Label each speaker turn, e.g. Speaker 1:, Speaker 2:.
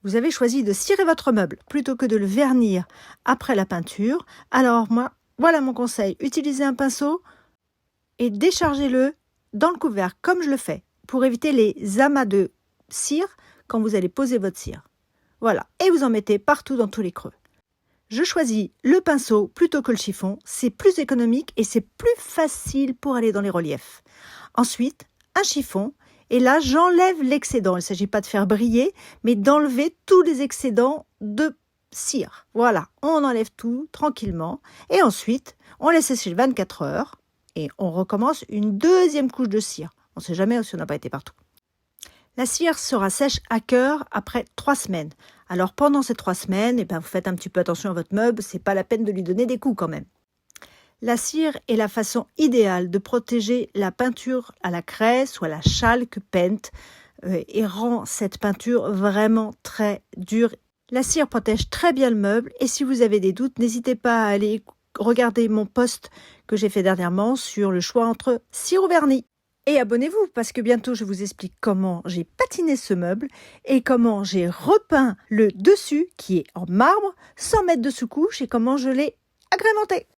Speaker 1: Vous avez choisi de cirer votre meuble plutôt que de le vernir après la peinture. Alors moi, voilà mon conseil. Utilisez un pinceau et déchargez-le dans le couvercle comme je le fais pour éviter les amas de cire quand vous allez poser votre cire. Voilà, et vous en mettez partout dans tous les creux. Je choisis le pinceau plutôt que le chiffon, c'est plus économique et c'est plus facile pour aller dans les reliefs. Ensuite, un chiffon, et là j'enlève l'excédent. Il ne s'agit pas de faire briller, mais d'enlever tous les excédents de cire. Voilà, on enlève tout tranquillement et ensuite on laisse sécher 24 heures et on recommence une deuxième couche de cire. On ne sait jamais si on n'a pas été partout. La cire sera sèche à cœur après 3 semaines. Alors pendant ces 3 semaines, vous faites un petit peu attention à votre meuble, c'est pas la peine de lui donner des coups quand même. La cire est la façon idéale de protéger la peinture à la craie ou à la chalk peinte et rend cette peinture vraiment très dure. La cire protège très bien le meuble et si vous avez des doutes, n'hésitez pas à aller regarder mon post que j'ai fait dernièrement sur le choix entre cire ou vernis. Et abonnez-vous parce que bientôt je vous explique comment j'ai patiné ce meuble et comment j'ai repeint le dessus qui est en marbre sans mettre de sous-couche et comment je l'ai agrémenté.